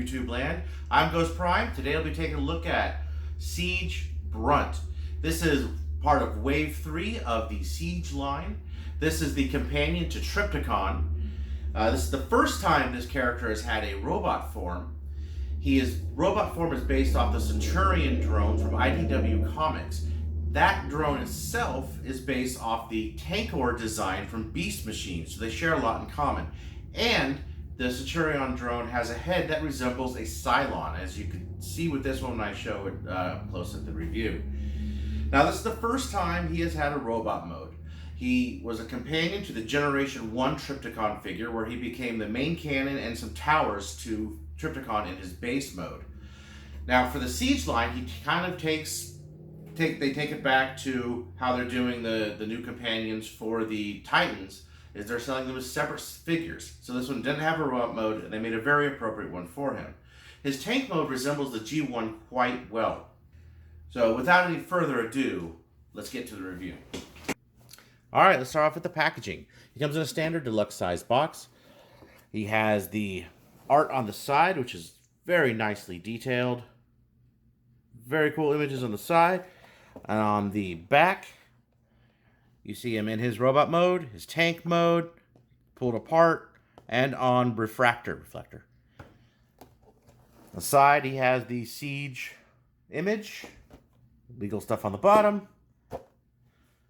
YouTube land. I'm Ghost Prime. Today I'll be taking a look at Siege Brunt. This is part of Wave 3 of the Siege line. This is the companion to Trypicon. This is the first time this character has had a robot form. Robot form is based off the Centurion drone from IDW Comics. That drone itself is based off the Tankor design from Beast Machine, so they share a lot in common. And the Centurion drone has a head that resembles a Cylon, as you can see with this one when I show it up close at the review. Now, this is the first time he has had a robot mode. He was a companion to the Generation 1 Trypicon figure, where he became the main cannon and some towers to Trypicon in his base mode. Now, for the Siege line, he kind of they take it back to how they're doing the new companions for the Titans, is they're selling them as separate figures. So this one didn't have a robot mode, and they made a very appropriate one for him. His tank mode resembles the G1 quite well. So without any further ado, let's get to the review. Alright, let's start off with the packaging. He comes in a standard deluxe size box. He has the art on the side, which is very nicely detailed. Very cool images on the side. And on the back, you see him in his robot mode, his tank mode, pulled apart, and on reflector. On the side, he has the Siege image, legal stuff on the bottom,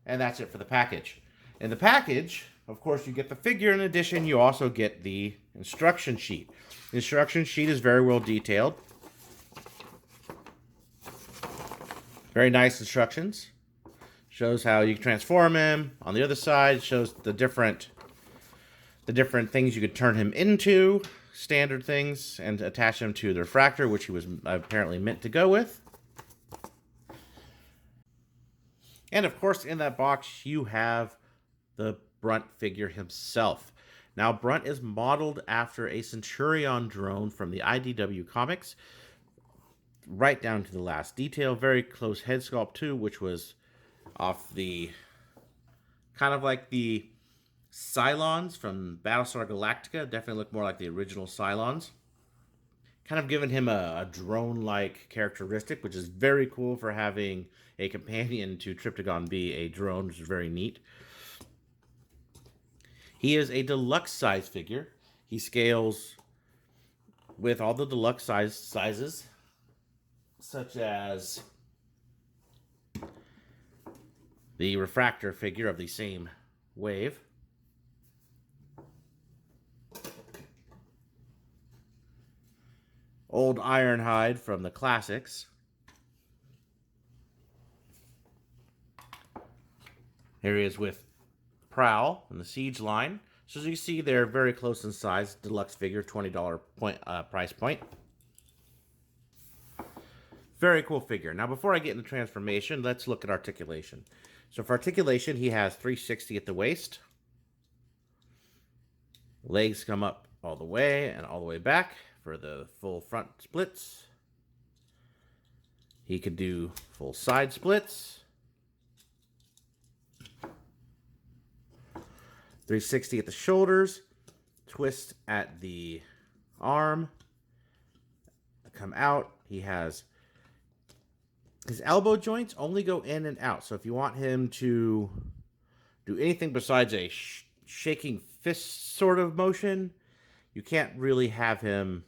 and that's it for the package. In the package, of course, you get the figure. In addition, you also get the instruction sheet. The instruction sheet is very well detailed. Very nice instructions. Shows how you can transform him. On the other side, shows the different things you could turn him into, standard things, and attach him to the refractor, which he was apparently meant to go with. And of course, in that box, you have the Brunt figure himself. Now, Brunt is modeled after a Centurion drone from the IDW Comics, right down to the last detail. Very close head sculpt too, which was off the kind of like the Cylons from Battlestar Galactica. Definitely look more like the original Cylons. Kind of giving him a drone-like characteristic, which is very cool for having a companion to Trypicon be a drone, which is very neat. He is a deluxe size figure. He scales with all the deluxe sizes, such as the refractor figure of the same wave. Old Ironhide from the classics. Here he is with Prowl in the Siege line. So as you see, they're very close in size. Deluxe figure, $20 price point. Very cool figure. Now, before I get into transformation, let's look at articulation. So for articulation, he has 360 at the waist. Legs come up all the way and all the way back for the full front splits. He could do full side splits. 360 at the shoulders. Twist at the arm. Come out. He has his elbow joints only go in and out. So if you want him to do anything besides a shaking fist sort of motion, you can't really have him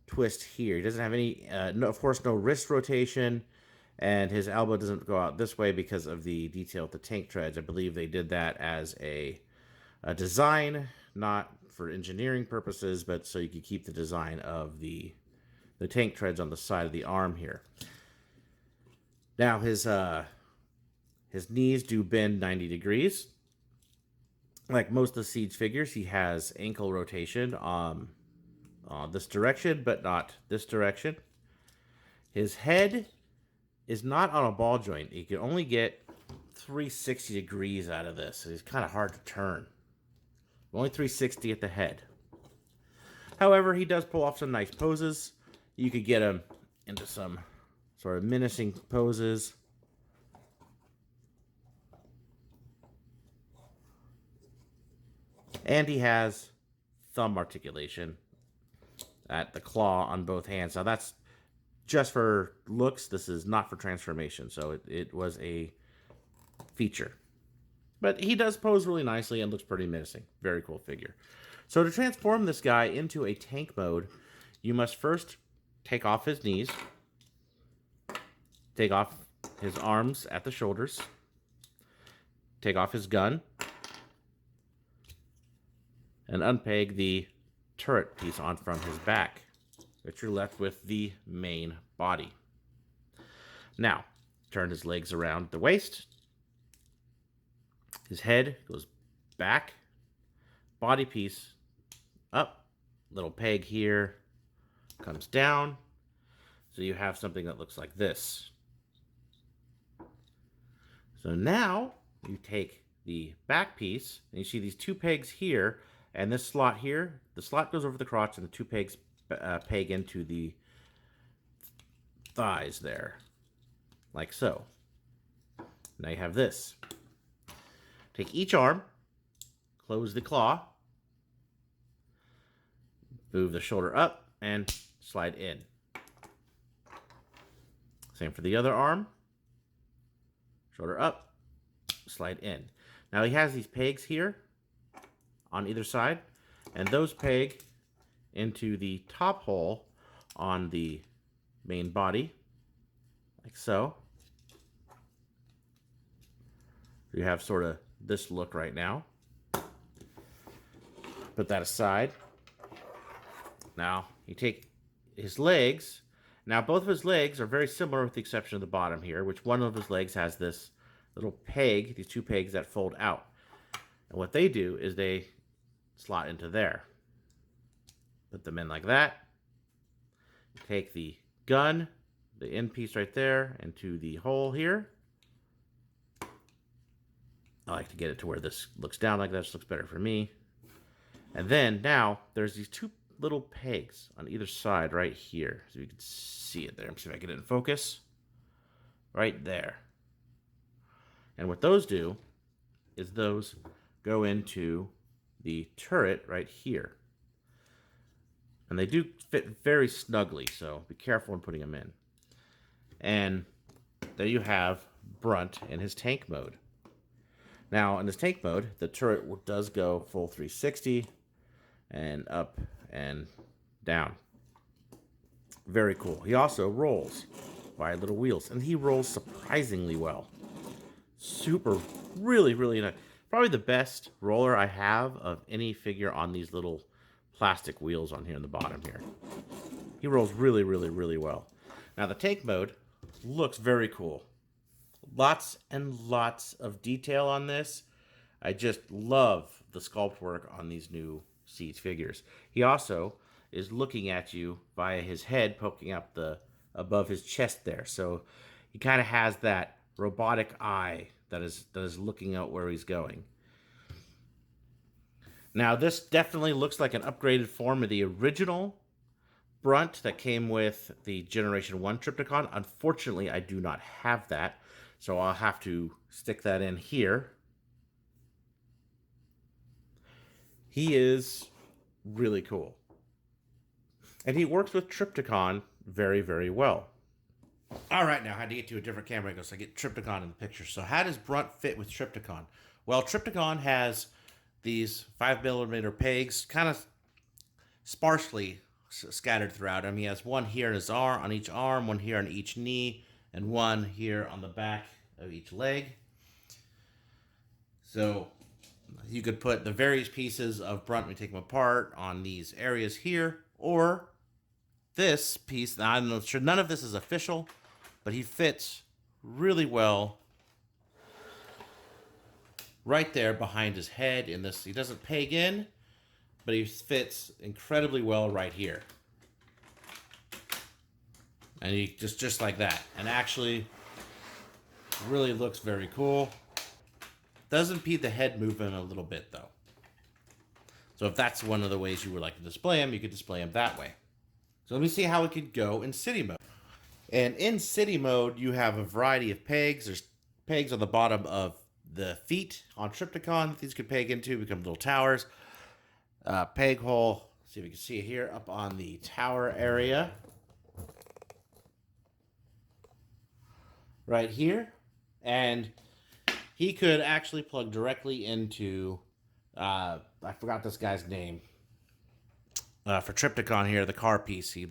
twist here. He doesn't have any, of course, no wrist rotation, and his elbow doesn't go out this way because of the detail of the tank treads. I believe they did that as a design, not for engineering purposes, but so you could keep the design of the tank treads on the side of the arm here. Now, his knees do bend 90 degrees. Like most of the Siege figures, he has ankle rotation on this direction, but not this direction. His head is not on a ball joint. You can only get 360 degrees out of this. It's kind of hard to turn. Only 360 at the head. However, he does pull off some nice poses. You could get him into some sort of menacing poses. And he has thumb articulation. at the claw on both hands. Now that's just for looks. This is not for transformation, so it was a feature. But he does pose really nicely and looks pretty menacing. Very cool figure. So to transform this guy into a tank mode, you must first take off his knees, take off his arms at the shoulders, take off his gun, and unpeg the turret piece on from his back, but you're left with the main body. Now, turn his legs around the waist. His head goes back, body piece up, little peg here, comes down. So you have something that looks like this. So now you take the back piece, and you see these two pegs here, and this slot here. The slot goes over the crotch, and the two pegs peg into the thighs there, like so. Now you have this. Take each arm, close the claw, move the shoulder up, and slide in. Same for the other arm. Shoulder up, slide in. Now he has these pegs here on either side, and those peg into the top hole on the main body, like so. You have sort of this look right now. Put that aside. Now you take his legs. Now both of his legs are very similar with the exception of the bottom here, which one of his legs has this little peg, these two pegs that fold out. And what they do is they slot into there. Put them in like that. Take the gun, the end piece right there, into the hole here. I like to get it to where this looks down like that. This looks better for me. And then now there's these two little pegs on either side right here. So you can see it there. Let me see if I can get it in focus. Right there. And what those do is those go into the turret right here. And they do fit very snugly, so be careful when putting them in. And there you have Brunt in his tank mode. Now, in this tank mode, the turret does go full 360 and up and down. Very cool. He also rolls by little wheels, and he rolls surprisingly well. Super, really, really nice. Probably the best roller I have of any figure on these little plastic wheels on here in the bottom here. He rolls really, really, really well. Now, the tank mode looks very cool. Lots and lots of detail on this. I just love the sculpt work on these new Siege figures. He also is looking at you via his head poking up above his chest there. So he kind of has that robotic eye that is looking out where he's going. Now this definitely looks like an upgraded form of the original Brunt that came with the Generation 1 Trypicon. Unfortunately, I do not have that. So I'll have to stick that in here. He is really cool. And he works with Trypicon very, very well. All right, now I had to get to a different camera angle so I get Trypicon in the picture. So how does Brunt fit with Trypicon? Well, Trypicon has these 5mm pegs kind of sparsely scattered throughout him. He has one here in his arm, on each arm, one here on each knee, and one here on the back of each leg. So you could put the various pieces of Brunt and take them apart on these areas here, or this piece. Now, I'm not sure, none of this is official, but he fits really well right there behind his head in this. He doesn't peg in, but he fits incredibly well right here. And he just like that. And actually really looks very cool. Does impede the head movement a little bit though. So if that's one of the ways you would like to display him, you could display him that way. So let me see how it could go in city mode. And in city mode, you have a variety of pegs. There's pegs on the bottom of the feet on Trypicon that these could peg into, become little towers. Peg hole See if we can see it here up on the tower area. Right here. And he could actually plug directly into, I forgot this guy's name. For Trypicon here, the car piece, you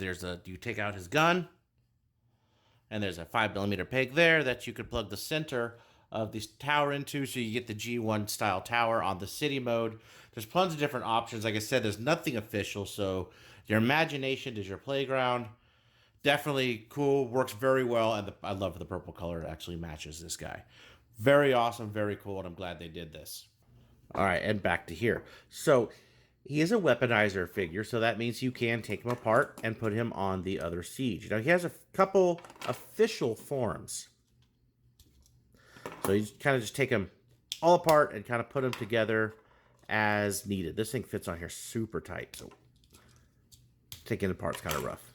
take out his gun, and there's a 5mm peg there that you could plug the center of this tower into, so you get the G1 style tower on the city mode. There's tons of different options. Like I said, there's nothing official, so your imagination is your playground. Definitely cool, works very well, and I love the purple color. It actually matches this guy. Very awesome, very cool, and I'm glad they did this. All right, and back to here. So he is a weaponizer figure, so that means you can take him apart and put him on the other siege. Now, he has a couple official forms. So you kind of just take them all apart and kind of put them together as needed. This thing fits on here super tight, so taking it apart is kind of rough.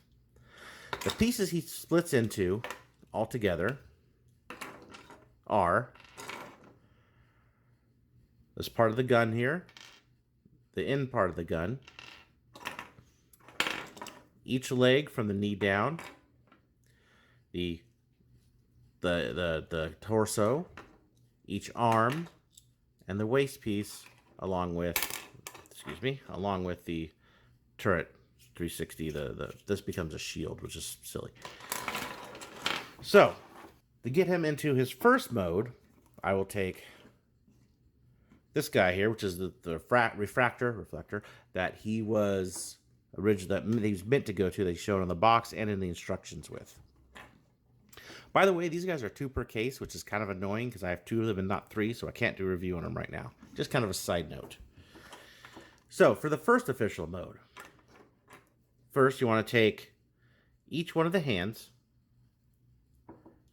The pieces he splits into all together are this part of the gun here, the end part of the gun, each leg from the knee down, the torso, each arm, and the waist piece, along with the turret 360. This becomes a shield, which is silly. So, to get him into his first mode, I will take this guy here, which is the reflector that he was originally, that he was meant to go to, that he's shown on the box and in the instructions with. By the way, these guys are 2 per case, which is kind of annoying because I have 2 of them and not 3, so I can't do a review on them right now. Just kind of a side note. So, for the first official mode, first you want to take each one of the hands,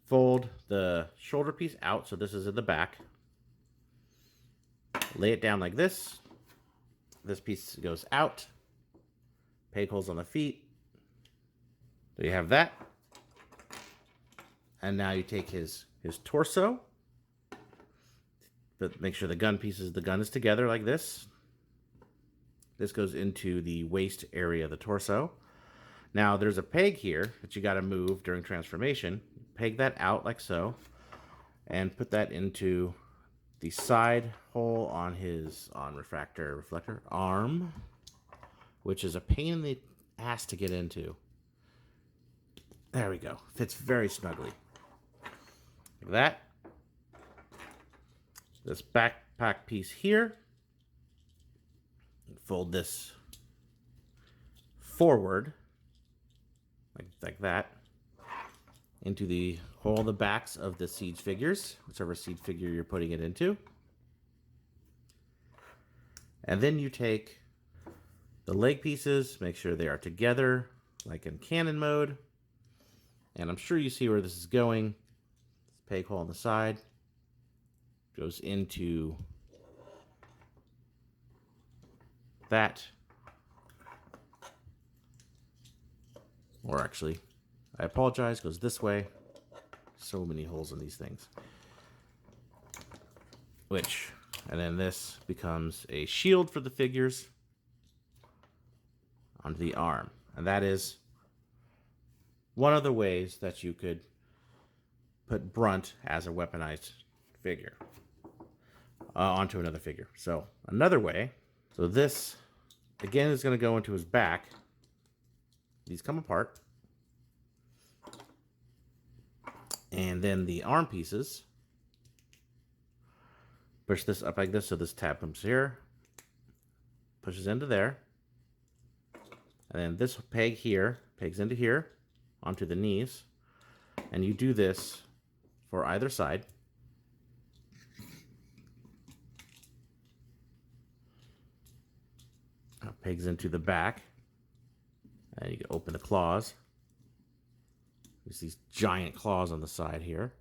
fold the shoulder piece out, so this is in the back, lay it down like this. This piece goes out, peg holes on the feet. So you have that. And now you take his torso, but make sure the gun is together like this. This goes into the waist area of the torso. Now there's a peg here that you got to move during transformation. Peg that out like so, and put that into the side hole on his reflector arm, which is a pain in the ass to get into. There we go. Fits very snugly. Like that. This backpack piece here. Fold this forward, like that, into the hole in the backs of the siege figures, whichever siege figure you're putting it into. And then you take the leg pieces, make sure they are together, like in cannon mode. And I'm sure you see where this is going. This peg hole on the side goes into that. Or actually, I apologize, goes this way. So many holes in these things. And then this becomes a shield for the figures onto the arm. And that is one of the ways that you could put Brunt as a weaponized figure onto another figure. So another way, so this again is going to go into his back. These come apart. And then the arm pieces, push this up like this, so this tab comes here, pushes into there, and then this peg here pegs into here, onto the knees, and you do this for either side. Now pegs into the back, and you can open the claws. There's these giant claws on the side here.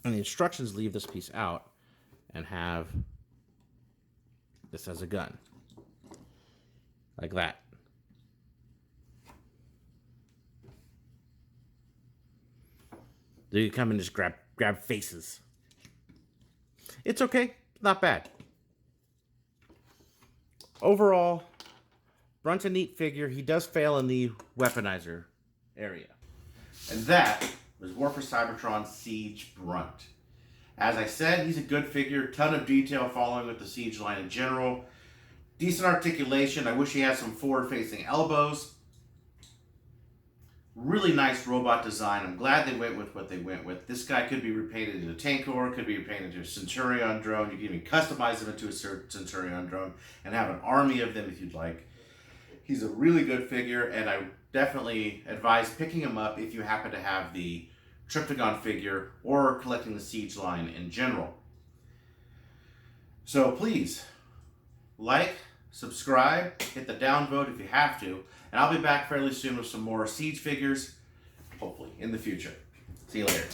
And the instructions leave this piece out and have this as a gun. Like that. So you come and just grab faces. It's okay. Not bad. Overall, Brunt a neat figure. He does fail in the weaponizer area. And that was War for Cybertron Siege Brunt. As I said, he's a good figure. Ton of detail following with the Siege line in general. Decent articulation. I wish he had some forward-facing elbows. Really nice robot design. I'm glad they went with what they went with. This guy could be repainted into a Tankor, could be repainted into a Centurion drone. You can even customize him into a Centurion drone and have an army of them if you'd like. He's a really good figure, and I definitely advise picking him up if you happen to have the Trypicon figure or collecting the Siege line in general. So please, like, subscribe, hit the downvote if you have to, and I'll be back fairly soon with some more Siege figures, hopefully, in the future. See you later.